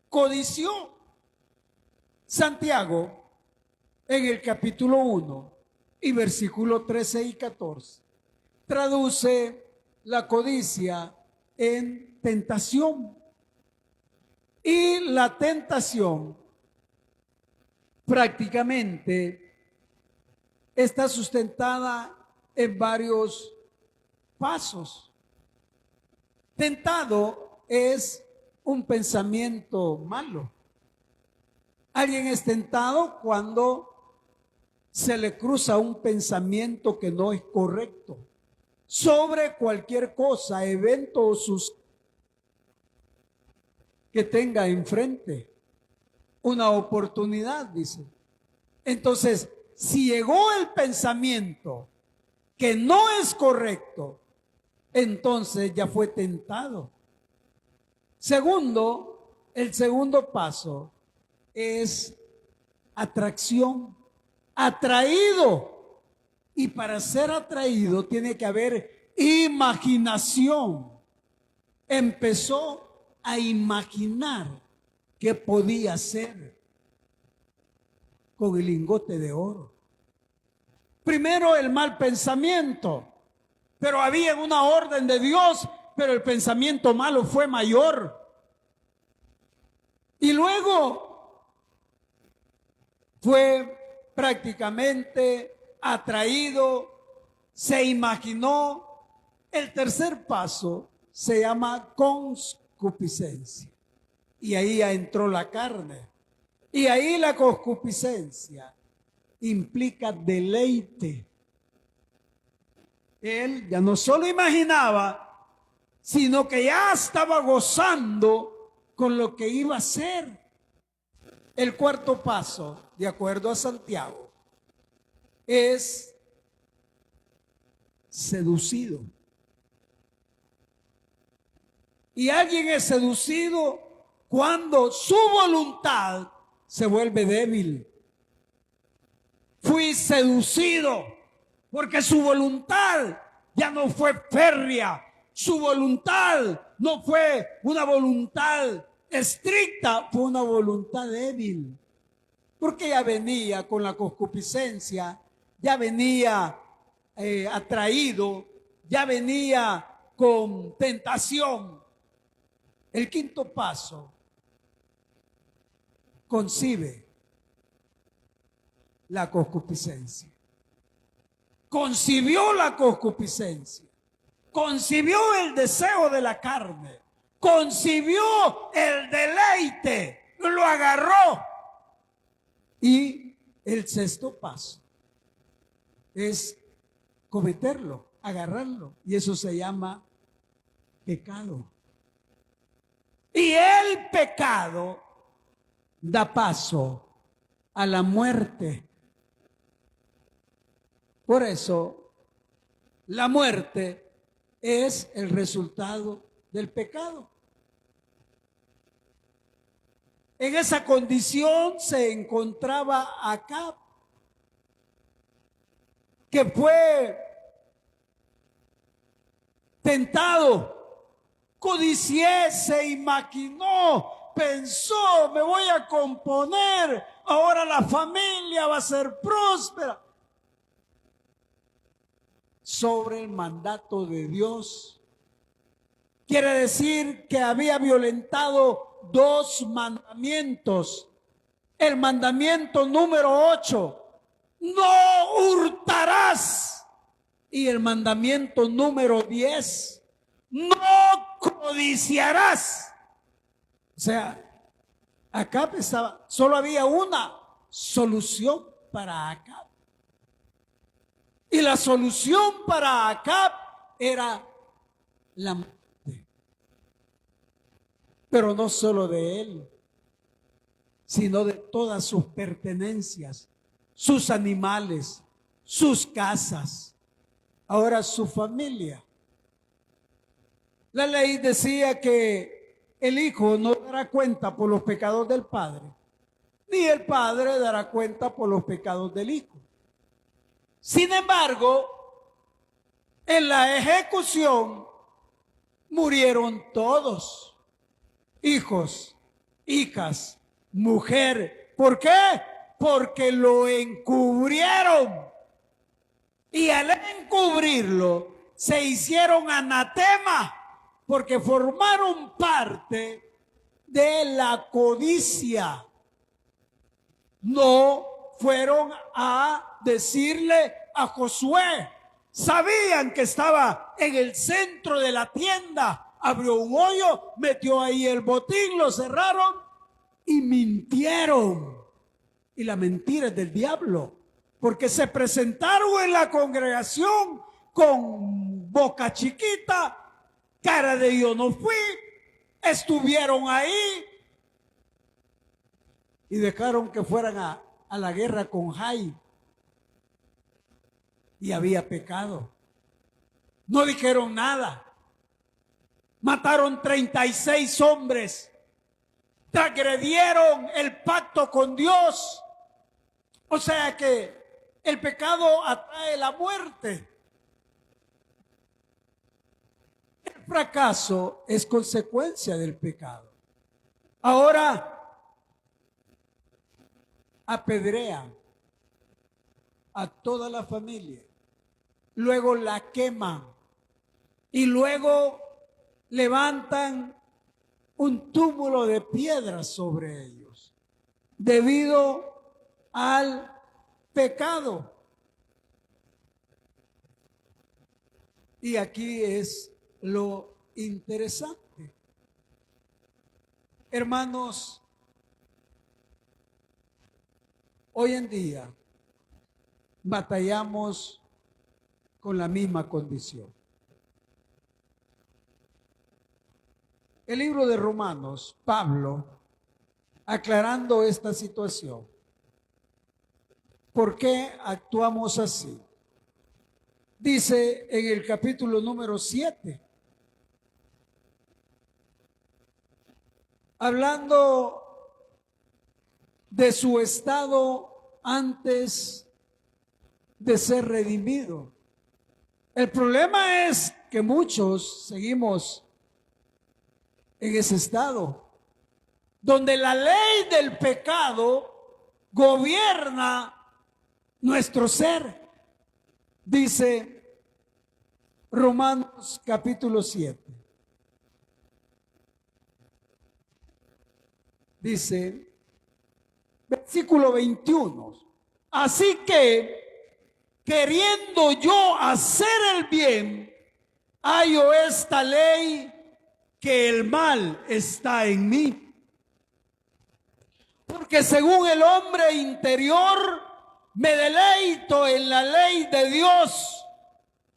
codició. Santiago, en el capítulo 1 y versículo 13 y 14, traduce la codicia en tentación. Y la tentación prácticamente está sustentada en varios pasos. Tentado es un pensamiento malo. Alguien es tentado cuando se le cruza un pensamiento que no es correcto sobre cualquier cosa, evento o sus que tenga enfrente. Una oportunidad, dice. Entonces, si llegó el pensamiento que no es correcto, entonces ya fue tentado. Segundo, el segundo paso es atracción, atraído. Y para ser atraído tiene que haber imaginación. Empezó a imaginar qué podía hacer con el lingote de oro. Primero el mal pensamiento, pero había una orden de Dios, pero el pensamiento malo fue mayor. Y luego fue prácticamente atraído, se imaginó. El tercer paso se llama concupiscencia. Y ahí ya entró la carne. Y ahí la concupiscencia implica deleite. Él ya no solo imaginaba, sino que ya estaba gozando con lo que iba a hacer. El cuarto paso, de acuerdo a Santiago, es seducido. Y alguien es seducido cuando su voluntad se vuelve débil. Fui seducido porque su voluntad ya no fue férrea. Su voluntad no fue una voluntad estricta, fue una voluntad débil. Porque ya venía con la concupiscencia, ya venía atraído, ya venía con tentación. El quinto paso, concibe la concupiscencia. Concibió la concupiscencia. Concibió el deseo de la carne. Concibió el deleite. Lo agarró. Y el sexto paso es cometerlo, agarrarlo. Y eso se llama pecado. Y el pecado da paso a la muerte. Por eso, la muerte es el resultado del pecado. En esa condición se encontraba Acab, que fue tentado, codicié, se imaginó, pensó, me voy a componer, ahora la familia va a ser próspera. Sobre el mandato de Dios. Quiere decir que había violentado 2 mandamientos. El mandamiento número 8, no hurtarás. Y el mandamiento número 10, no codiciarás. O sea, acá pensaba, solo había una solución para Acab. Y la solución para Acab era la muerte. Pero no solo de él, sino de todas sus pertenencias, sus animales, sus casas, ahora su familia. La ley decía que el hijo no dará cuenta por los pecados del padre, ni el padre dará cuenta por los pecados del hijo. Sin embargo, en la ejecución murieron todos, hijos, hijas, mujer. ¿Por qué? Porque lo encubrieron. Y al encubrirlo, se hicieron anatema, porque formaron parte de la codicia. No fueron a decirle a Josué. Sabían que estaba en el centro de la tienda. Abrió un hoyo, metió ahí el botín, lo cerraron y mintieron. Y la mentira es del diablo, porque se presentaron en la congregación con boca chiquita, cara de yo no fui, estuvieron ahí y dejaron que fueran a la guerra con Jai. Y había pecado. No dijeron nada. Mataron 36 hombres. Transgredieron el pacto con Dios. O sea que el pecado atrae la muerte. El fracaso es consecuencia del pecado. Ahora apedrean a toda la familia, luego la queman y luego levantan un túmulo de piedras sobre ellos, debido al pecado. Y aquí es lo interesante. Hermanos, hoy en día batallamos con la misma condición. El libro de Romanos, Pablo, aclarando esta situación. ¿Por qué actuamos así? Dice en el capítulo número 7, hablando de su estado antes de ser redimido. El problema es que muchos seguimos en ese estado, donde la ley del pecado gobierna nuestro ser. Dice Romanos capítulo 7. Dice, versículo 21. Así que, queriendo yo hacer el bien, hallo esta ley, que el mal está en mí. Porque según el hombre interior, me deleito en la ley de Dios,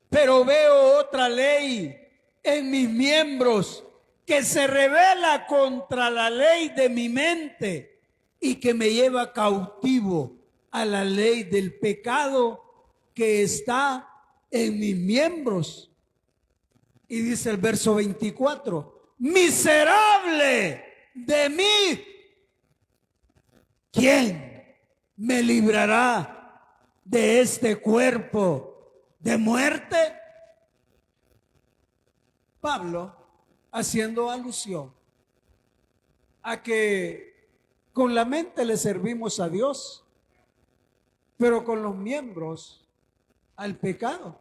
pero veo otra ley en mis miembros que se rebela contra la ley de mi mente y que me lleva cautivo a la ley del pecado que está en mis miembros. Y dice el verso 24, miserable de mí, ¿quién me librará de este cuerpo de muerte? Pablo, haciendo alusión a que con la mente le servimos a Dios, pero con los miembros al pecado.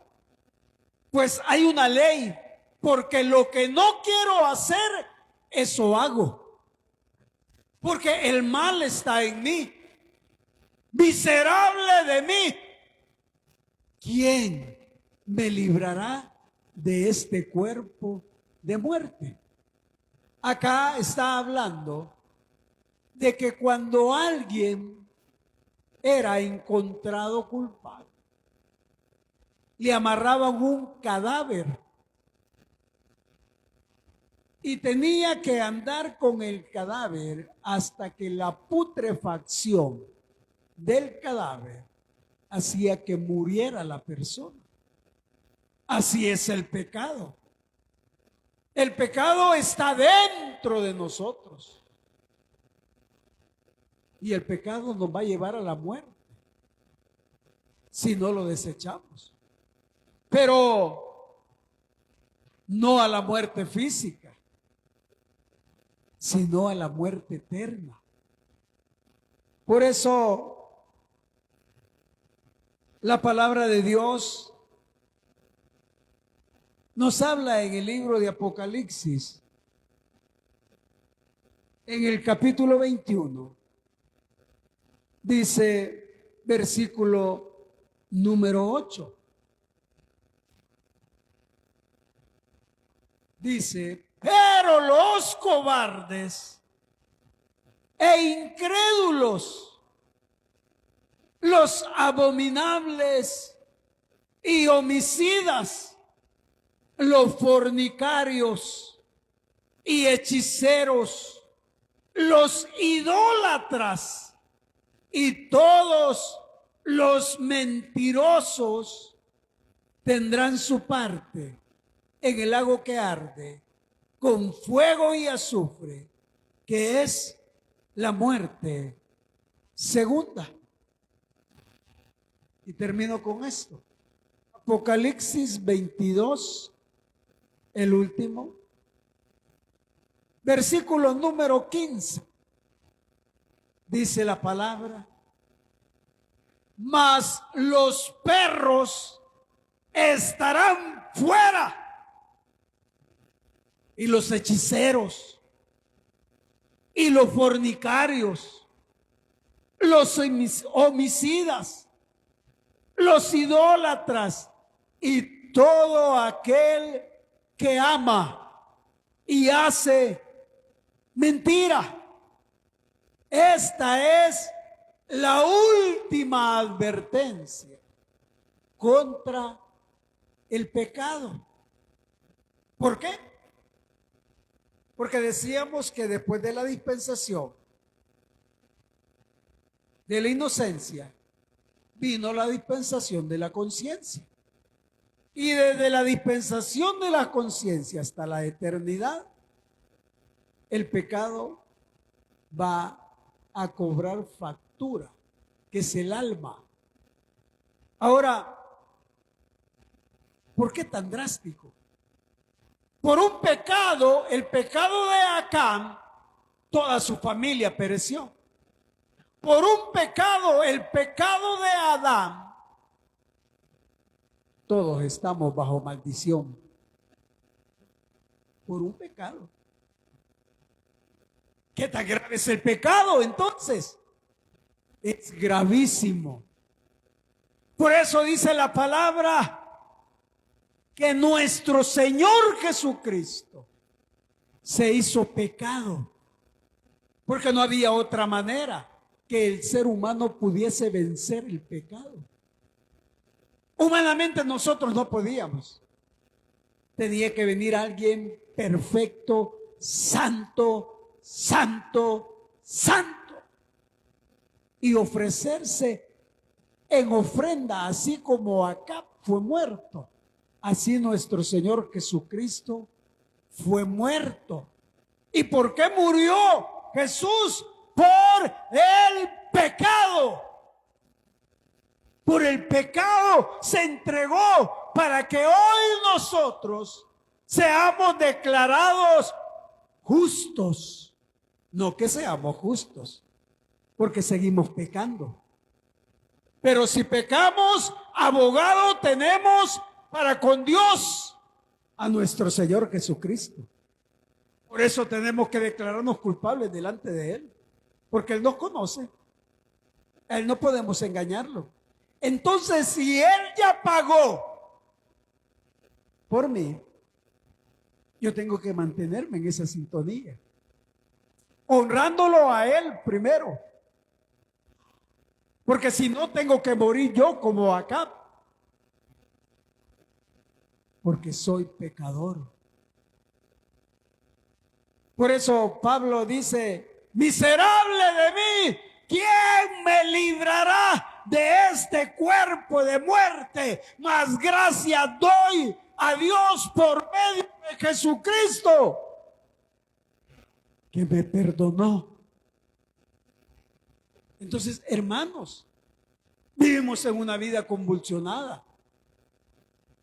Pues hay una ley, porque lo que no quiero hacer, eso hago. Porque el mal está en mí. Miserable de mí, ¿quién me librará de este cuerpo de muerte? Acá está hablando de que cuando alguien era encontrado culpable, le amarraban un cadáver y tenía que andar con el cadáver hasta que la putrefacción del cadáver hacía que muriera la persona. Así es el pecado. El pecado está dentro de nosotros. Y el pecado nos va a llevar a la muerte si no lo desechamos. Pero no a la muerte física, sino a la muerte eterna. Por eso la palabra de Dios nos habla en el libro de Apocalipsis, en el capítulo 21, dice versículo número 8. Dice, pero los cobardes e incrédulos, los abominables y homicidas, los fornicarios y hechiceros, los idólatras y todos los mentirosos tendrán su parte en el lago que arde con fuego y azufre, que es la muerte segunda. Y termino con esto. Apocalipsis 22, el último, versículo número 15. Dice la palabra, mas los perros estarán fuera, y los hechiceros, y los fornicarios, los homicidas, los idólatras y todo aquel que ama y hace mentira. Esta es la última advertencia contra el pecado. ¿Por qué? Porque decíamos que después de la dispensación de la inocencia vino la dispensación de la conciencia. Y desde la dispensación de la conciencia hasta la eternidad, el pecado va a cobrar factura, que es el alma. Ahora, ¿por qué tan drástico? Por un pecado, el pecado de Acán, toda su familia pereció. Por un pecado, el pecado de Adán, todos estamos bajo maldición. Por un pecado. ¿Qué tan grave es el pecado entonces? Es gravísimo. Por eso dice la palabra que nuestro Señor Jesucristo se hizo pecado, porque no había otra manera que el ser humano pudiese vencer el pecado. Humanamente nosotros no podíamos. Tenía que venir alguien perfecto, santo, santo, santo, y ofrecerse en ofrenda, así como Acab fue muerto. Así nuestro Señor Jesucristo fue muerto. ¿Y por qué murió Jesús? Por el pecado. Por el pecado se entregó para que hoy nosotros seamos declarados justos. No que seamos justos, porque seguimos pecando. Pero si pecamos, abogado tenemos para con Dios, a nuestro Señor Jesucristo. Por eso tenemos que declararnos culpables delante de Él, porque Él nos conoce. A Él no podemos engañarlo. Entonces, si Él ya pagó por mí, yo tengo que mantenerme en esa sintonía, honrándolo a Él primero. Porque si no, tengo que morir yo como Acab, porque soy pecador. Por eso Pablo dice: miserable de mí, ¿quién me librará de este cuerpo de muerte? Mas gracias doy a Dios por medio de Jesucristo, que me perdonó. Entonces, hermanos, vivimos en una vida convulsionada,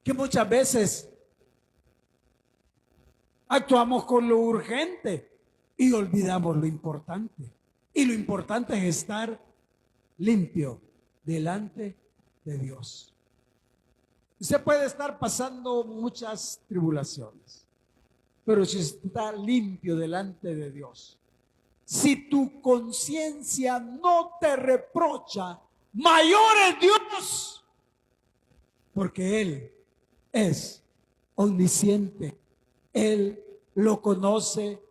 que muchas veces actuamos con lo urgente y olvidamos lo importante. Y lo importante es estar limpio delante de Dios. Usted puede estar pasando muchas tribulaciones, pero si está limpio delante de Dios, si tu conciencia no te reprocha, mayor es Dios, porque Él es omnisciente. Él lo conoce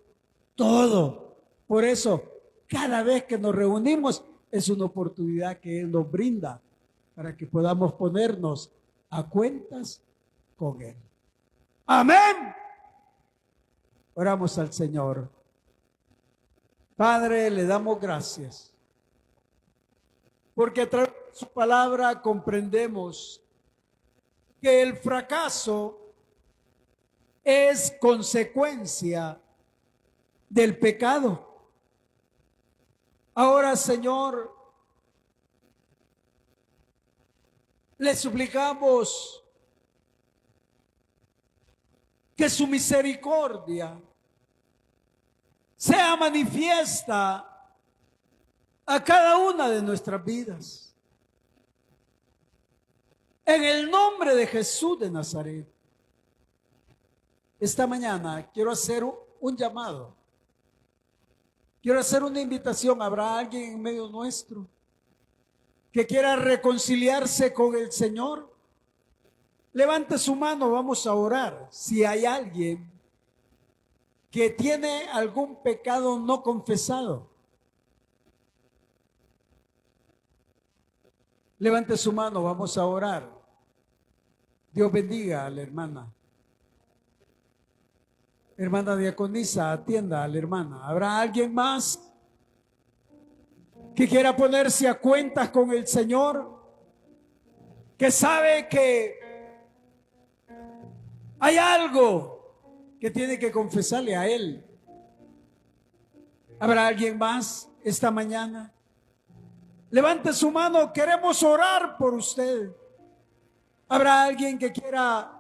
todo. Por eso, cada vez que nos reunimos, es una oportunidad que Él nos brinda para que podamos ponernos a cuentas con Él. Amén. Oramos al Señor. Padre, le damos gracias, porque a través de su palabra comprendemos que el fracaso es consecuencia del pecado. Ahora, Señor, le suplicamos que su misericordia sea manifiesta a cada una de nuestras vidas. En el nombre de Jesús de Nazaret, esta mañana quiero hacer un llamado Quiero hacer una invitación. ¿Habrá alguien en medio nuestro que quiera reconciliarse con el Señor? Levante su mano, vamos a orar. Si hay alguien que tiene algún pecado no confesado, levante su mano, vamos a orar. Dios bendiga a la hermana. Hermana diaconisa, atienda a la hermana. ¿Habrá alguien más que quiera ponerse a cuentas con el Señor? Que sabe que hay algo que tiene que confesarle a Él. ¿Habrá alguien más esta mañana? Levante su mano, queremos orar por usted. ¿Habrá alguien que quiera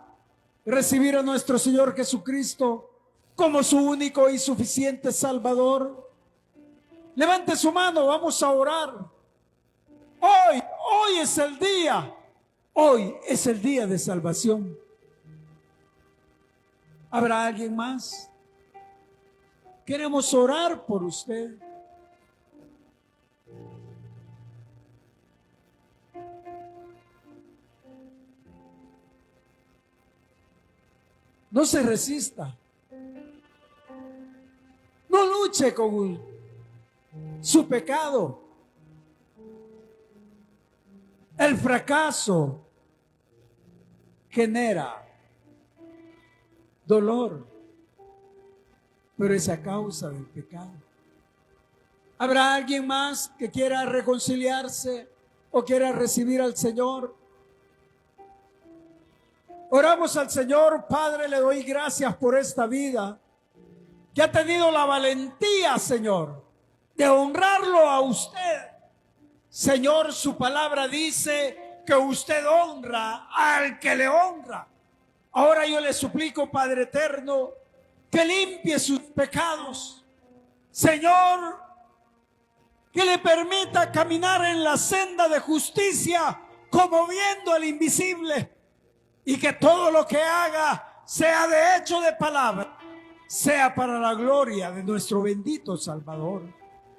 recibir a nuestro Señor Jesucristo como su único y suficiente Salvador? Levante su mano, vamos a orar. Hoy es el día. Hoy es el día de salvación. ¿Habrá alguien más? Queremos orar por usted. No se resista. No luche con su pecado. El fracaso genera dolor, pero es a causa del pecado. ¿Habrá alguien más que quiera reconciliarse o quiera recibir al Señor? Oramos al Señor. Padre, le doy gracias por esta vida que ha tenido la valentía, Señor, de honrarlo a usted. Señor, su palabra dice que usted honra al que le honra. Ahora yo le suplico, Padre eterno, que limpie sus pecados. Señor, que le permita caminar en la senda de justicia como viendo al invisible. Y que todo lo que haga sea de hecho de palabra, sea para la gloria de nuestro bendito Salvador.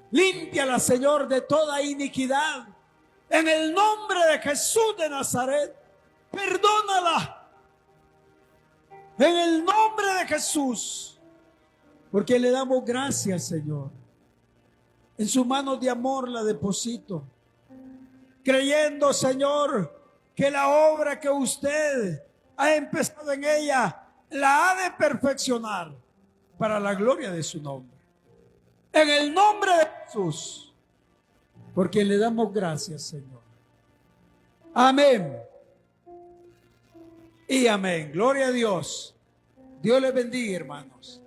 Límpiala, Señor, de toda iniquidad. En el nombre de Jesús de Nazaret, perdónala. En el nombre de Jesús, porque le damos gracias, Señor. En sus manos de amor la deposito, creyendo, Señor, que la obra que usted ha empezado en ella la ha de perfeccionar para la gloria de su nombre. En el nombre de Jesús, porque le damos gracias, Señor. Amén. Y amén. Gloria a Dios. Dios les bendiga, hermanos.